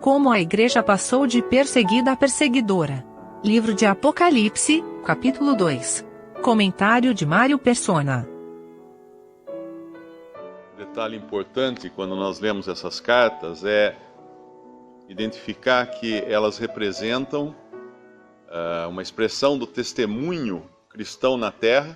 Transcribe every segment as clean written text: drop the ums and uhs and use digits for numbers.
Como a igreja passou de perseguida a perseguidora. Livro de Apocalipse, capítulo 2. Comentário de Mário Persona. Detalhe importante quando nós lemos essas cartas é identificar que elas representam uma expressão do testemunho cristão na Terra.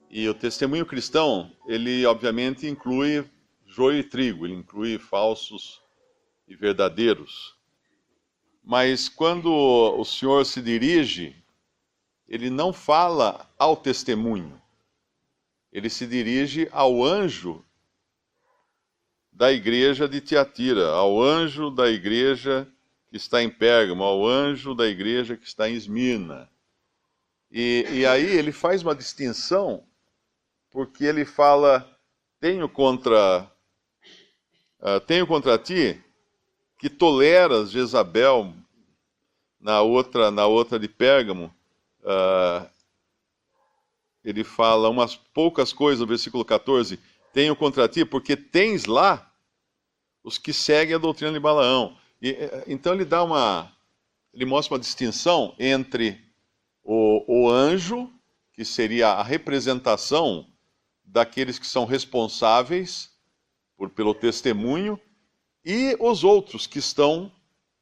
E o testemunho cristão, ele obviamente inclui joio e trigo, ele inclui falsos e verdadeiros. Mas quando o Senhor se dirige, ele não fala ao testemunho, ele se dirige ao anjo da igreja de Tiatira, ao anjo da igreja que está em Pérgamo, ao anjo da igreja que está em Esmirna. E aí ele faz uma distinção, porque ele fala, tenho contra ti que toleras Jezabel, na outra de Pérgamo. Ele fala umas poucas coisas no versículo 14, tenho contra ti, porque tens lá os que seguem a doutrina de Balaão. Então ele mostra uma distinção entre o anjo, que seria a representação daqueles que são responsáveis pelo testemunho, e os outros que estão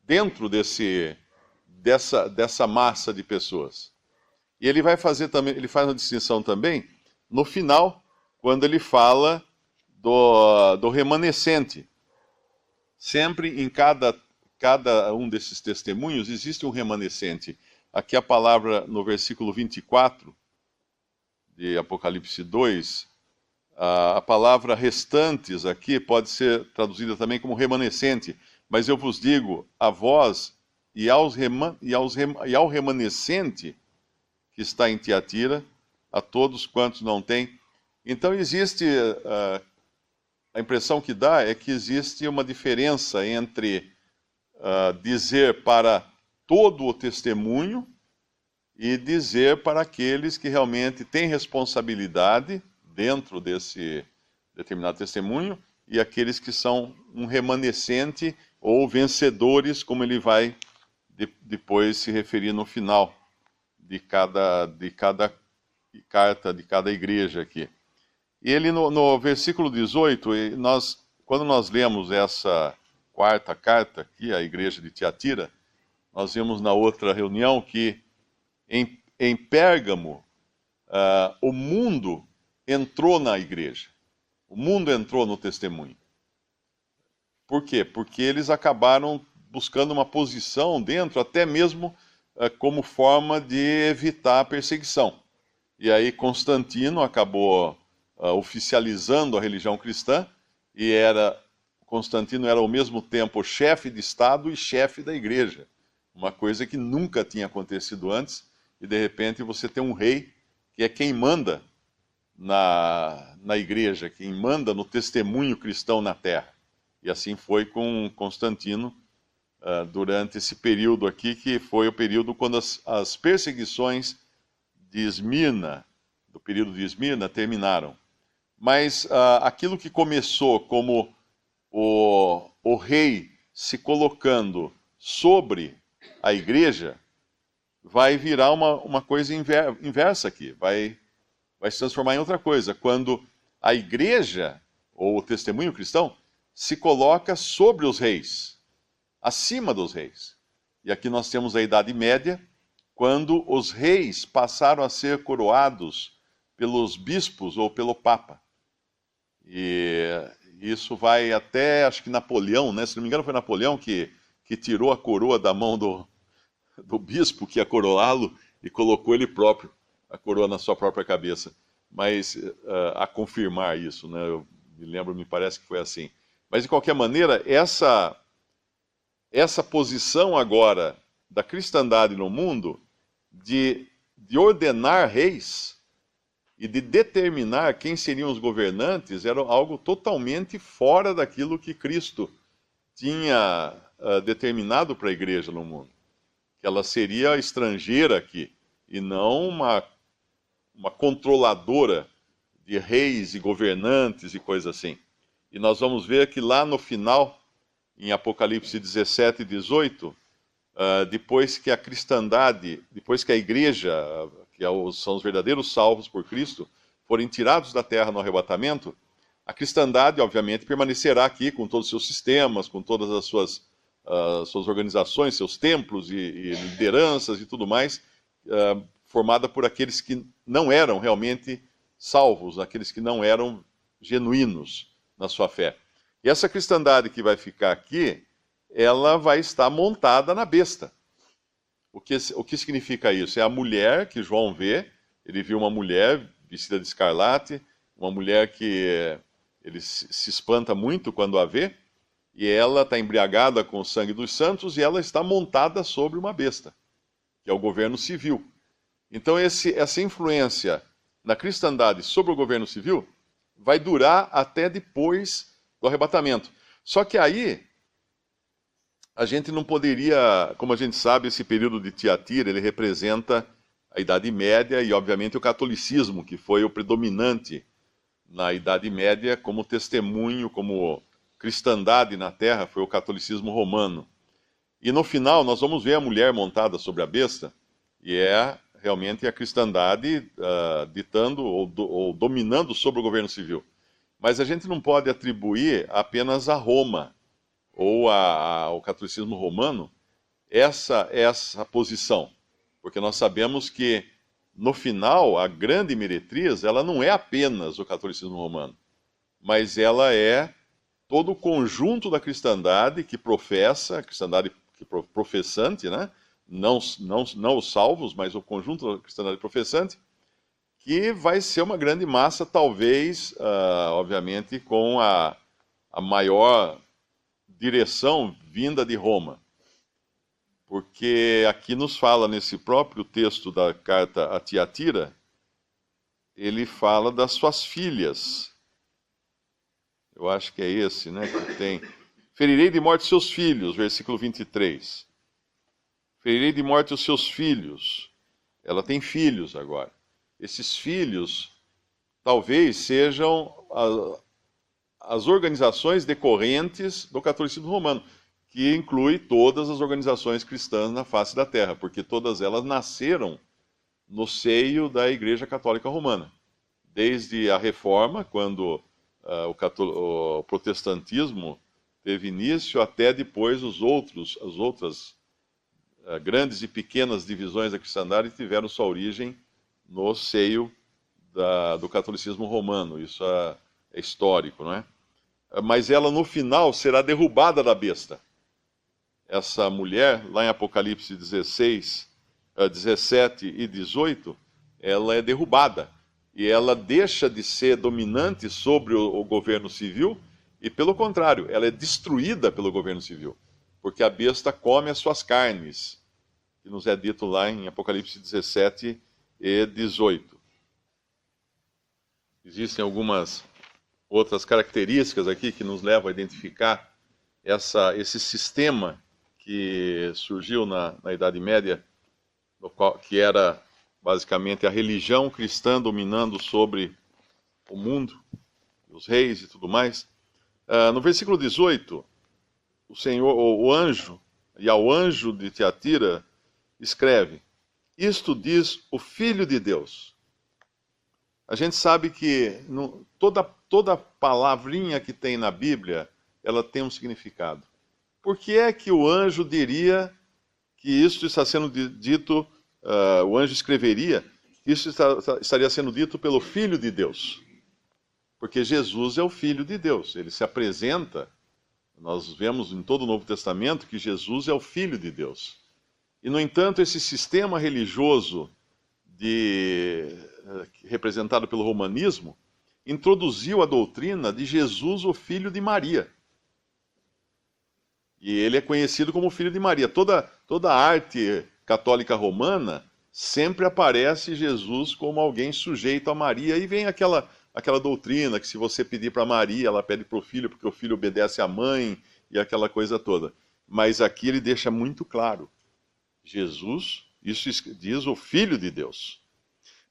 dentro dessa massa de pessoas. E ele faz uma distinção também no final, quando ele fala do remanescente. Sempre em cada um desses testemunhos existe um remanescente. Aqui a palavra no versículo 24 de Apocalipse 2, a palavra restantes aqui pode ser traduzida também como remanescente, mas eu vos digo, a vós e ao remanescente que está em Tiatira, a todos quantos não têm. Então existe, a impressão que dá é que existe uma diferença entre dizer para todo o testemunho e dizer para aqueles que realmente têm responsabilidade dentro desse determinado testemunho, e aqueles que são um remanescente ou vencedores, como ele vai depois se referir no final de cada carta, de cada igreja aqui. E ele no versículo 18, quando nós lemos essa quarta carta aqui, a igreja de Tiatira, nós vimos na outra reunião que em Pérgamo, o mundo entrou na igreja. O mundo entrou no testemunho. Por quê? Porque eles acabaram buscando uma posição dentro, até mesmo como forma de evitar a perseguição. E aí Constantino acabou oficializando a religião cristã, e Constantino era ao mesmo tempo chefe de Estado e chefe da igreja. Uma coisa que nunca tinha acontecido antes, e de repente você tem um rei que é quem manda na igreja, quem manda no testemunho cristão na terra. E assim foi com Constantino durante esse período aqui, que foi o período quando as perseguições de Esmirna, do período de Esmirna, terminaram. Mas aquilo que começou como o rei se colocando sobre a igreja, vai virar uma coisa inversa aqui, vai se transformar em outra coisa, quando a igreja, ou o testemunho cristão, se coloca sobre os reis, acima dos reis. E aqui nós temos a Idade Média, quando os reis passaram a ser coroados pelos bispos ou pelo Papa. E isso vai até, acho que Napoleão, né? Se não me engano foi Napoleão que tirou a coroa da mão do bispo que ia coroá-lo e colocou ele próprio, a coroa na sua própria cabeça. Mas a confirmar isso, né? Eu me parece que foi assim. Mas de qualquer maneira, essa posição agora da cristandade no mundo de ordenar reis e de determinar quem seriam os governantes era algo totalmente fora daquilo que Cristo tinha determinado para a igreja no mundo. Que ela seria estrangeira aqui, e não uma controladora de reis e governantes e coisas assim. E nós vamos ver que lá no final, em Apocalipse 17 e 18, depois que a cristandade, depois que a igreja, são os verdadeiros salvos por Cristo, forem tirados da terra no arrebatamento, a cristandade, obviamente, permanecerá aqui com todos os seus sistemas, com todas as suas organizações, seus templos e lideranças e tudo mais, formada por aqueles que não eram realmente salvos, aqueles que não eram genuínos na sua fé. E essa cristandade que vai ficar aqui, ela vai estar montada na besta. O que significa isso? É a mulher que João vê, ele viu uma mulher vestida de escarlate, uma mulher que ele se espanta muito quando a vê, e ela está embriagada com o sangue dos santos, e ela está montada sobre uma besta, que é o governo civil. Então essa influência na cristandade sobre o governo civil vai durar até depois do arrebatamento. Só que aí, a gente não poderia, como a gente sabe, esse período de Tiatira, ele representa a Idade Média e, obviamente, o catolicismo, que foi o predominante na Idade Média como testemunho, como cristandade na Terra, foi o catolicismo romano. E no final, nós vamos ver a mulher montada sobre a besta, e é realmente a cristandade ditando ou dominando sobre o governo civil. Mas a gente não pode atribuir apenas a Roma ou ao catolicismo romano essa posição, porque nós sabemos que no final a grande meretriz ela não é apenas o catolicismo romano, mas ela é todo o conjunto da cristandade que professa, a cristandade professante, né? Não os salvos, mas o conjunto da cristandade professante, que vai ser uma grande massa, talvez, obviamente, com a maior direção vinda de Roma. Porque aqui nos fala, nesse próprio texto da carta a Tiatira, ele fala das suas filhas. Eu acho que é esse, né, que tem. Ferirei de morte seus filhos, versículo 23. Ferirei de morte os seus filhos. Ela tem filhos agora. Esses filhos talvez sejam as organizações decorrentes do catolicismo romano, que inclui todas as organizações cristãs na face da terra, porque todas elas nasceram no seio da Igreja Católica Romana. Desde a Reforma, quando o protestantismo teve início, até depois as outras grandes e pequenas divisões da cristandade tiveram sua origem no seio do catolicismo romano. Isso é histórico, não é? Mas ela no final será derrubada da besta. Essa mulher, lá em Apocalipse 17 e 18, ela é derrubada. E ela deixa de ser dominante sobre o governo civil, e pelo contrário, ela é destruída pelo governo civil. Porque a besta come as suas carnes, que nos é dito lá em Apocalipse 17 e 18. Existem algumas outras características aqui que nos levam a identificar esse sistema que surgiu na Idade Média, que era basicamente a religião cristã dominando sobre o mundo, os reis e tudo mais. No versículo 18, o anjo, e ao anjo de Tiatira, escreve: isto diz o Filho de Deus. A gente sabe que toda palavrinha que tem na Bíblia, ela tem um significado. Por que é que o anjo diria que isso está sendo dito, o anjo escreveria, que isso estaria sendo dito pelo Filho de Deus? Porque Jesus é o Filho de Deus. Ele se apresenta, nós vemos em todo o Novo Testamento que Jesus é o Filho de Deus. E, no entanto, esse sistema religioso representado pelo romanismo introduziu a doutrina de Jesus, o filho de Maria. E ele é conhecido como filho de Maria. Toda a arte católica romana sempre aparece Jesus como alguém sujeito a Maria. E vem aquela doutrina que se você pedir para Maria, ela pede para o filho, porque o filho obedece à mãe, e aquela coisa toda. Mas aqui ele deixa muito claro: Jesus, isso diz o Filho de Deus.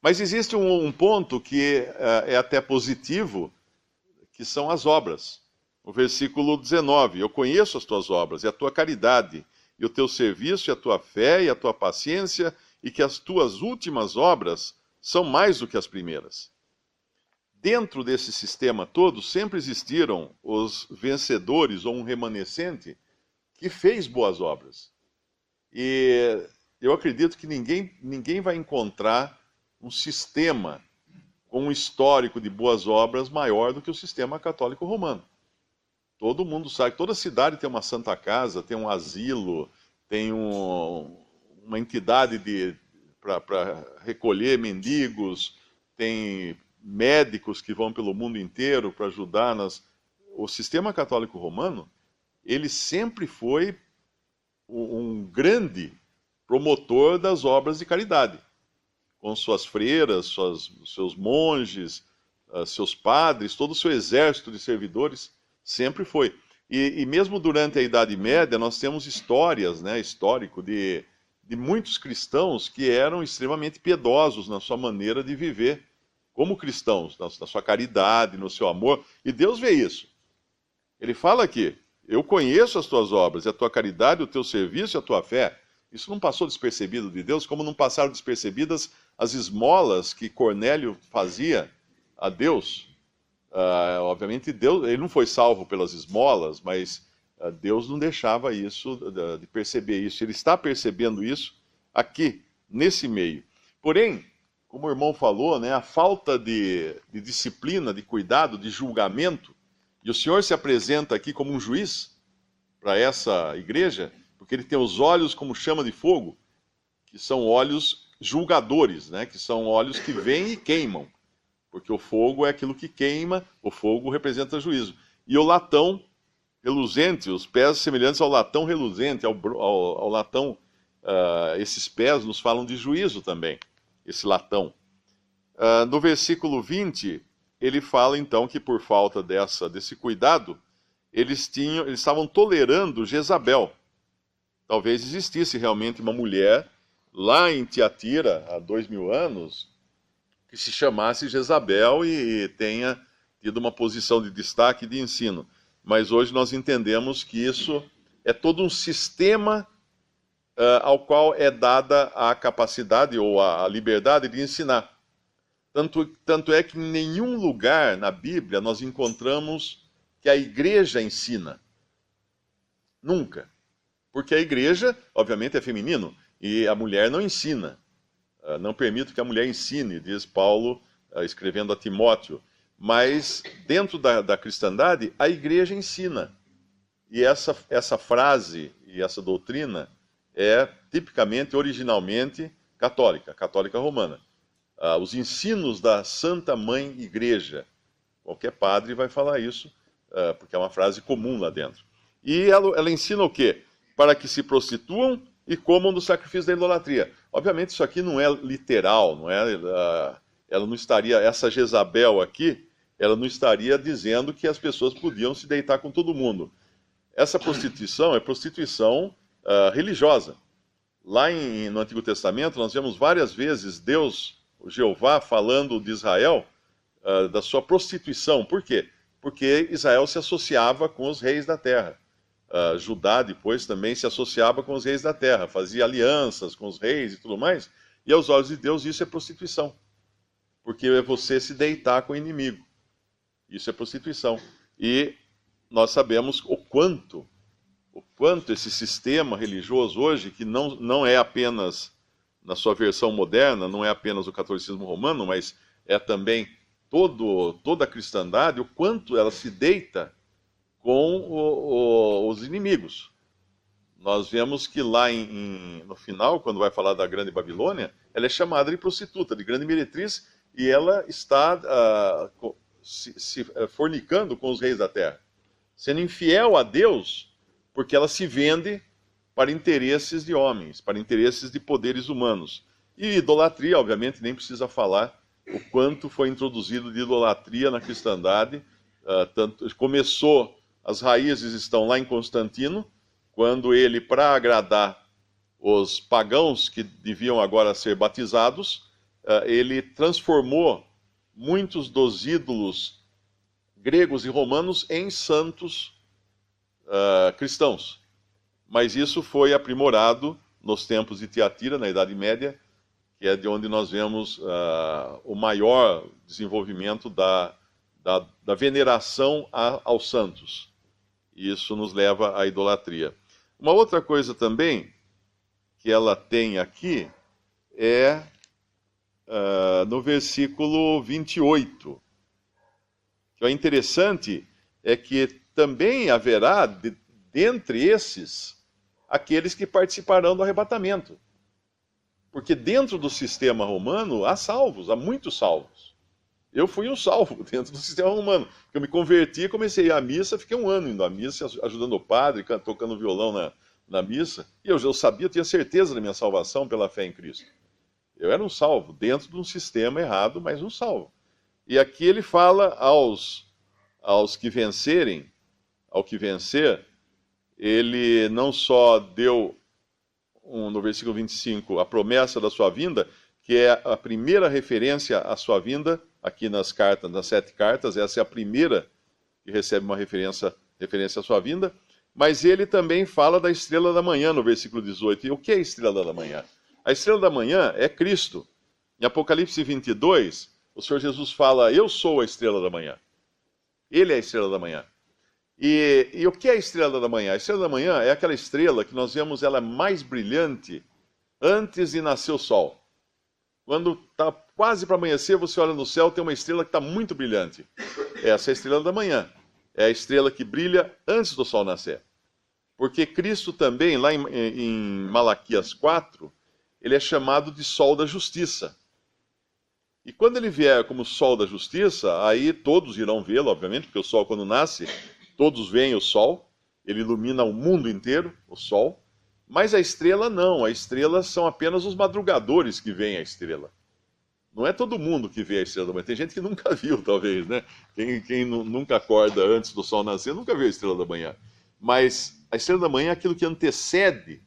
Mas existe um ponto que é até positivo, que são as obras. O versículo 19: eu conheço as tuas obras e a tua caridade, e o teu serviço, e a tua fé, e a tua paciência, e que as tuas últimas obras são mais do que as primeiras. Dentro desse sistema todo, sempre existiram os vencedores ou um remanescente que fez boas obras. E eu acredito que ninguém vai encontrar um sistema com um histórico de boas obras maior do que o sistema católico romano. Todo mundo sabe, toda cidade tem uma santa casa, tem um asilo, tem uma entidade para recolher mendigos, tem médicos que vão pelo mundo inteiro para ajudar O sistema católico romano, ele sempre foi um grande promotor das obras de caridade, com suas freiras, seus monges, seus padres, todo o seu exército de servidores, sempre foi. E mesmo durante a Idade Média, nós temos histórias, histórico de muitos cristãos que eram extremamente piedosos na sua maneira de viver como cristãos, na sua caridade, no seu amor, e Deus vê isso. Ele fala aqui: eu conheço as tuas obras, e a tua caridade, o teu serviço e a tua fé. Isso não passou despercebido de Deus, como não passaram despercebidas as esmolas que Cornélio fazia a Deus. Obviamente, Deus, ele não foi salvo pelas esmolas, mas Deus não deixava isso, de perceber isso. Ele está percebendo isso aqui, nesse meio. Porém, como o irmão falou, a falta de disciplina, de cuidado, de julgamento, e o Senhor se apresenta aqui como um juiz para essa igreja, porque ele tem os olhos como chama de fogo, que são olhos julgadores, que são olhos que vêm e queimam, porque o fogo é aquilo que queima, o fogo representa juízo. E o latão reluzente, os pés semelhantes ao latão reluzente, ao latão, esses pés nos falam de juízo também, esse latão. No versículo 20, ele fala então que por falta desse cuidado, eles estavam tolerando Jezabel. Talvez existisse realmente uma mulher lá em Tiatira, há 2000 anos, que se chamasse Jezabel e tenha tido uma posição de destaque e de ensino. Mas hoje nós entendemos que isso é todo um sistema ao qual é dada a capacidade ou a liberdade de ensinar. Tanto é que em nenhum lugar na Bíblia nós encontramos que a igreja ensina. Nunca. Porque a igreja, obviamente, é feminino e a mulher não ensina. Não permito que a mulher ensine, diz Paulo, escrevendo a Timóteo. Mas dentro da cristandade, a igreja ensina. E essa frase e essa doutrina é tipicamente, originalmente, católica romana. Os ensinos da Santa Mãe Igreja. Qualquer padre vai falar isso, porque é uma frase comum lá dentro. E ela ensina o quê? Para que se prostituam e comam do sacrifício da idolatria. Obviamente isso aqui não é literal, ela não estaria, essa Jezabel aqui, ela não estaria dizendo que as pessoas podiam se deitar com todo mundo. Essa prostituição é prostituição religiosa. Lá no Antigo Testamento nós vemos várias vezes Deus, o Jeová, falando de Israel, da sua prostituição. Por quê? Porque Israel se associava com os reis da terra. Judá depois também se associava com os reis da terra, fazia alianças com os reis e tudo mais, e aos olhos de Deus isso é prostituição, porque é você se deitar com o inimigo, isso é prostituição. E nós sabemos o quanto esse sistema religioso hoje, que não é apenas, na sua versão moderna, não é apenas o catolicismo romano, mas é também toda a cristandade, o quanto ela se deita com os inimigos. Nós vemos que lá no final, quando vai falar da Grande Babilônia, ela é chamada de prostituta, de grande meretriz, e ela está se fornicando com os reis da terra, sendo infiel a Deus, porque ela se vende para interesses de homens, para interesses de poderes humanos. E idolatria, obviamente, nem precisa falar o quanto foi introduzido de idolatria na cristandade. Começou, as raízes estão lá em Constantino, quando ele, para agradar os pagãos que deviam agora ser batizados, ele transformou muitos dos ídolos gregos e romanos em santos cristãos. Mas isso foi aprimorado nos tempos de Tiatira, na Idade Média, que é de onde nós vemos o maior desenvolvimento da veneração aos santos. E isso nos leva à idolatria. Uma outra coisa também que ela tem aqui é no versículo 28. O que é interessante é que também haverá, dentre esses, aqueles que participarão do arrebatamento. Porque dentro do sistema romano há salvos, há muitos salvos. Eu fui um salvo dentro do sistema romano. Eu me converti, comecei a ir à missa, fiquei um ano indo à missa, ajudando o padre, tocando violão na missa. E eu sabia, eu tinha certeza da minha salvação pela fé em Cristo. Eu era um salvo, dentro de um sistema errado, mas um salvo. E aqui ele fala aos que vencerem, ao que vencer, ele não só deu, no versículo 25, a promessa da sua vinda, que é a primeira referência à sua vinda, aqui nas 7 cartas, essa é a primeira que recebe uma referência à sua vinda, mas ele também fala da estrela da manhã, no versículo 18. E o que é a estrela da manhã? A estrela da manhã é Cristo. Em Apocalipse 22, o Senhor Jesus fala, eu sou a estrela da manhã. Ele é a estrela da manhã. E o que é a estrela da manhã? A estrela da manhã é aquela estrela que nós vemos ela mais brilhante antes de nascer o sol. Quando está quase para amanhecer, você olha no céu, tem uma estrela que está muito brilhante. Essa é a estrela da manhã. É a estrela que brilha antes do sol nascer. Porque Cristo também, lá em Malaquias 4, ele é chamado de sol da justiça. E quando ele vier como sol da justiça, aí todos irão vê-lo, obviamente, porque o sol quando nasce, todos veem o sol, ele ilumina o mundo inteiro, o sol. Mas a estrela não, a estrela são apenas os madrugadores que veem a estrela. Não é todo mundo que vê a estrela da manhã, tem gente que nunca viu, talvez, né? Quem nunca acorda antes do sol nascer, nunca viu a estrela da manhã. Mas a estrela da manhã é aquilo que antecede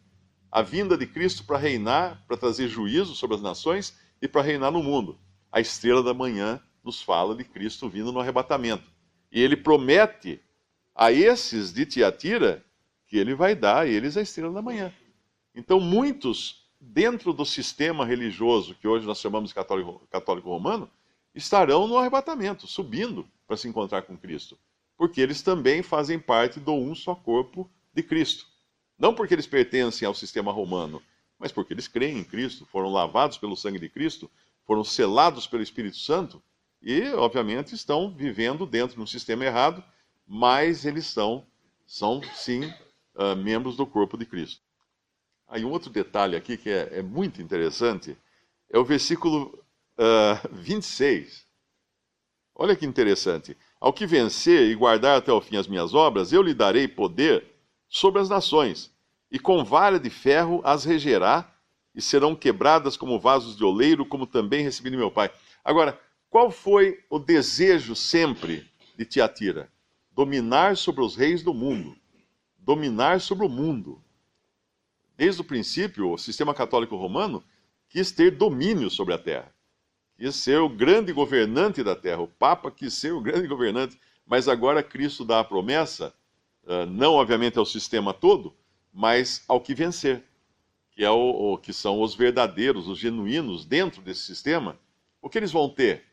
a vinda de Cristo para reinar, para trazer juízo sobre as nações e para reinar no mundo. A estrela da manhã nos fala de Cristo vindo no arrebatamento. E ele promete a esses de Tiatira que ele vai dar a eles a estrela da manhã. Então, muitos, dentro do sistema religioso que hoje nós chamamos de católico romano, estarão no arrebatamento, subindo para se encontrar com Cristo. Porque eles também fazem parte do um só corpo de Cristo. Não porque eles pertencem ao sistema romano, mas porque eles creem em Cristo, foram lavados pelo sangue de Cristo, foram selados pelo Espírito Santo e, obviamente, estão vivendo dentro de um sistema errado, mas eles são sim, membros do corpo de Cristo. Aí um outro detalhe aqui que é muito interessante é o versículo 26. Olha que interessante. Ao que vencer e guardar até o fim as minhas obras, eu lhe darei poder sobre as nações, e com vara de ferro as regerá, e serão quebradas como vasos de oleiro, como também recebi de meu Pai. Agora, qual foi o desejo sempre de Tiatira? Dominar sobre os reis do mundo. Dominar sobre o mundo. Desde o princípio, o sistema católico romano quis ter domínio sobre a terra. Quis ser o grande governante da terra. O Papa quis ser o grande governante. Mas agora Cristo dá a promessa, não obviamente ao sistema todo, mas ao que vencer. Que, que são os verdadeiros, os genuínos dentro desse sistema. O que eles vão ter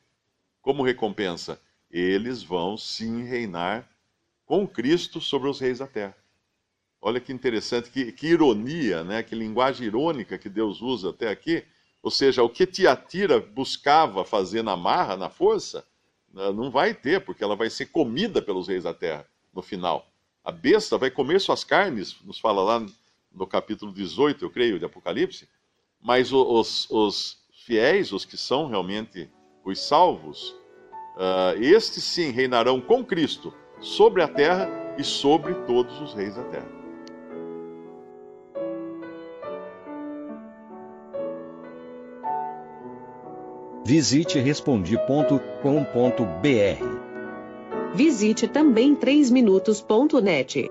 como recompensa? Eles vão sim reinar com Cristo sobre os reis da terra. Olha que interessante, que ironia, né? Que linguagem irônica que Deus usa até aqui. Ou seja, o que Tiatira buscava fazer na marra, na força, não vai ter, porque ela vai ser comida pelos reis da terra no final. A besta vai comer suas carnes, nos fala lá no capítulo 18, eu creio, de Apocalipse. Mas os fiéis, os que são realmente os salvos, estes sim reinarão com Cristo sobre a terra e sobre todos os reis da terra. Visite Respondi.com.br. Visite também 3minutos.net.